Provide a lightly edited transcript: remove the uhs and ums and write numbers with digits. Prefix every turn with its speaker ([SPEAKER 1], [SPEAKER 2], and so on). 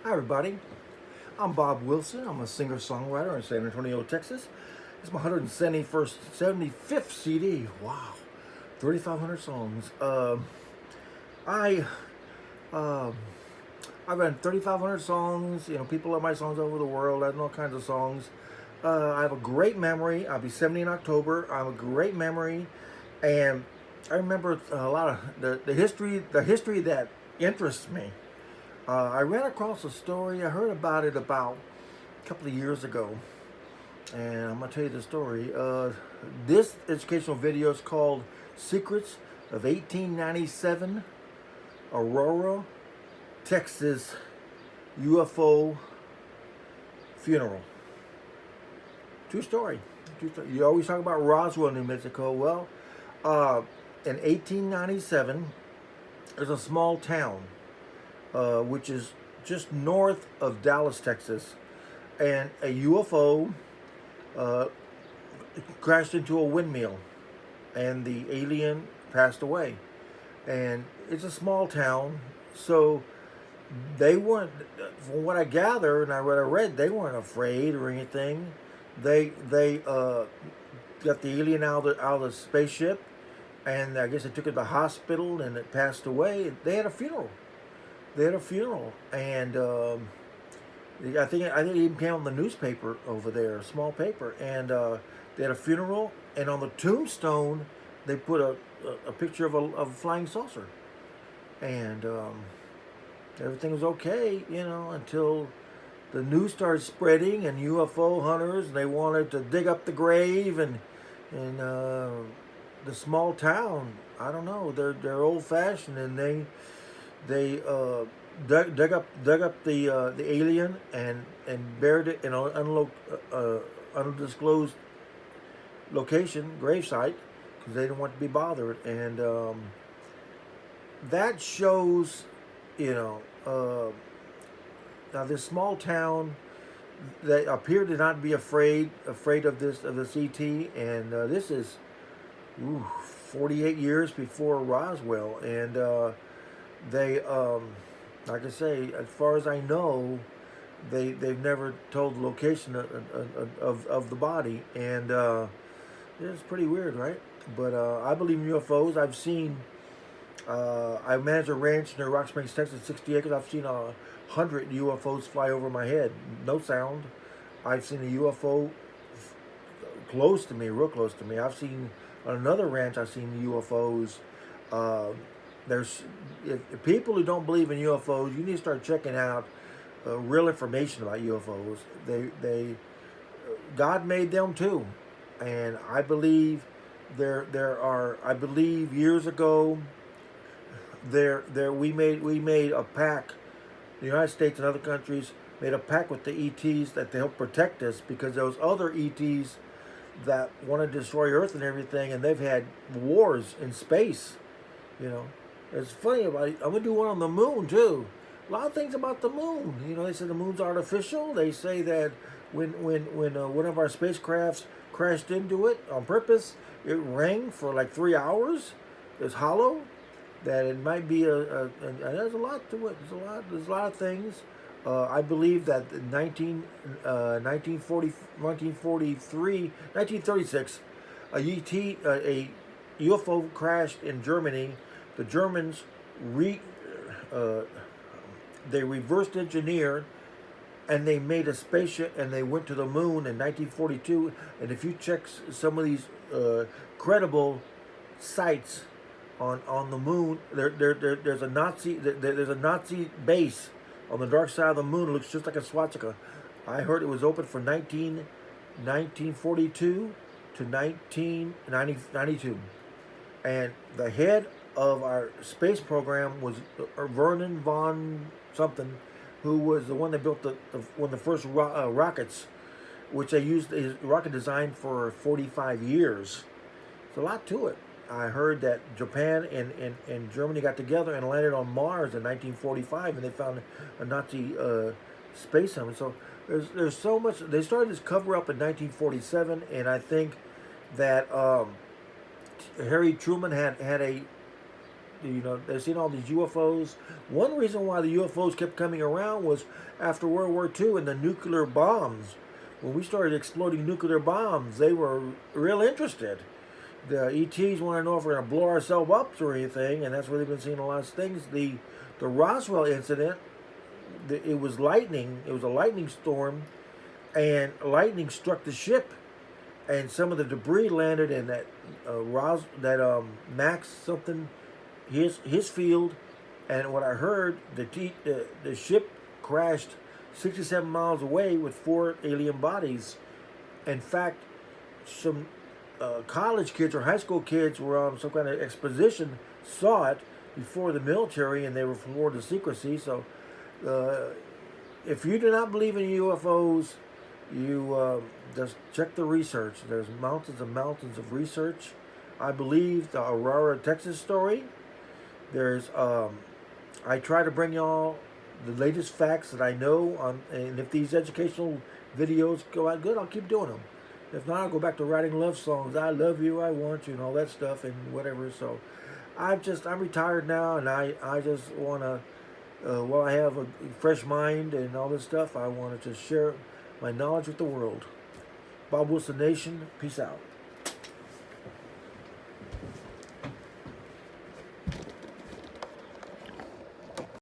[SPEAKER 1] Hi, everybody. I'm Bob Wilson. I'm a singer-songwriter in San Antonio, Texas. It's my 75th CD. Wow, 3,500 songs. I um, I've done 3,500 songs. You know, people love my songs over the world. I've done all kinds of songs. I have a great memory. I'll be 70 in October. I have a great memory, and I remember a lot of the history. The history that interests me. I ran across a story. I heard about it about a couple of years ago, and I'm gonna tell you the story. This educational video is called "Secrets of 1897 Aurora, Texas UFO Funeral." True story. True story. You always talk about Roswell, New Mexico. Well, in 1897, there's a small town which is just north of Dallas, Texas, and a UFO uh, crashed into a windmill, and the alien passed away. And it's a small town, so they weren't, from what I gather and what I read, they weren't afraid or anything. They got the alien out of the spaceship, and I guess they took it to the hospital, and it passed away. They had a funeral. And I think it even came on the newspaper over there, a small paper, and they had a funeral, and on the tombstone they put a picture of a flying saucer, and everything was okay, until the news started spreading, and UFO hunters, they wanted to dig up the grave, and the small town, I don't know, they're old fashioned, and they dug up the alien and buried it in an undisclosed location, gravesite, because they didn't want to be bothered. And that shows, now this small town, they appear to not be afraid of this ET, and this is 48 years before Roswell, and they like I say, as far as I know, they've never told the location of the body, and it's pretty weird, right? But I believe in UFOs. I've seen. I manage a ranch near Rock Springs, Texas, 60 acres. I've seen 100 UFOs fly over my head, no sound. I've seen a UFO close to me, real close to me. I've seen on another ranch. I've seen UFOs. There's if people who don't believe in UFOs, you need to start checking out real information about UFOs. They God made them too, and I believe there are. I believe years ago we made a pact. The United States and other countries made a pact with the ETs that they help protect us, because there was other ETs that want to destroy Earth and everything, and they've had wars in space. You know, it's funny about it. I'm gonna do one on the moon too. A lot of things about the moon. They say the moon's artificial. They say that when one of our spacecrafts crashed into it on purpose, it rang for like 3 hours. It's hollow. That it might be and there's a lot to it. There's a lot of things. I believe that in 1936, a UFO crashed in Germany. The Germans they reversed engineered, and they made a spaceship, and they went to the moon in 1942. And if you check some of these credible sites on the moon, there's a Nazi base on the dark side of the moon. It looks just like a swastika. I heard it was open from 1942 to 1992, and the head of our space program was Vernon von something, who was the one that built one of the first rockets, which they used his rocket design for 45 years. There's a lot to it. I heard that Japan and Germany got together and landed on Mars in 1945, and they found a Nazi space helmet. So there's so much. They started this cover up in 1947, and I think that Harry Truman had a they've seen all these UFOs. One reason why the UFOs kept coming around was after World War II and the nuclear bombs. When we started exploding nuclear bombs, they were real interested. The ETs want to know if we're going to blow ourselves up or anything, and that's where they've been seeing a lot of things. The Roswell incident, it was lightning. It was a lightning storm, and lightning struck the ship, and some of the debris landed in that Max something, his field, and what I heard, the ship crashed 67 miles away with 4 alien bodies. In fact, some college kids or high school kids were on some kind of exposition, saw it before the military, and they were warned to secrecy. So if you do not believe in UFOs, you just check the research. There's mountains and mountains of research. I believe the Aurora, Texas story. There's I try to bring y'all the latest facts that I know on, and if these educational videos go out good, I'll keep doing them. If not, I'll go back to writing love songs. I love you, I want you, and all that stuff, and whatever. So I'm retired now, and I just want to, while I have a fresh mind and all this stuff, I want to just share my knowledge with the world. Bob Wilson Nation, peace out.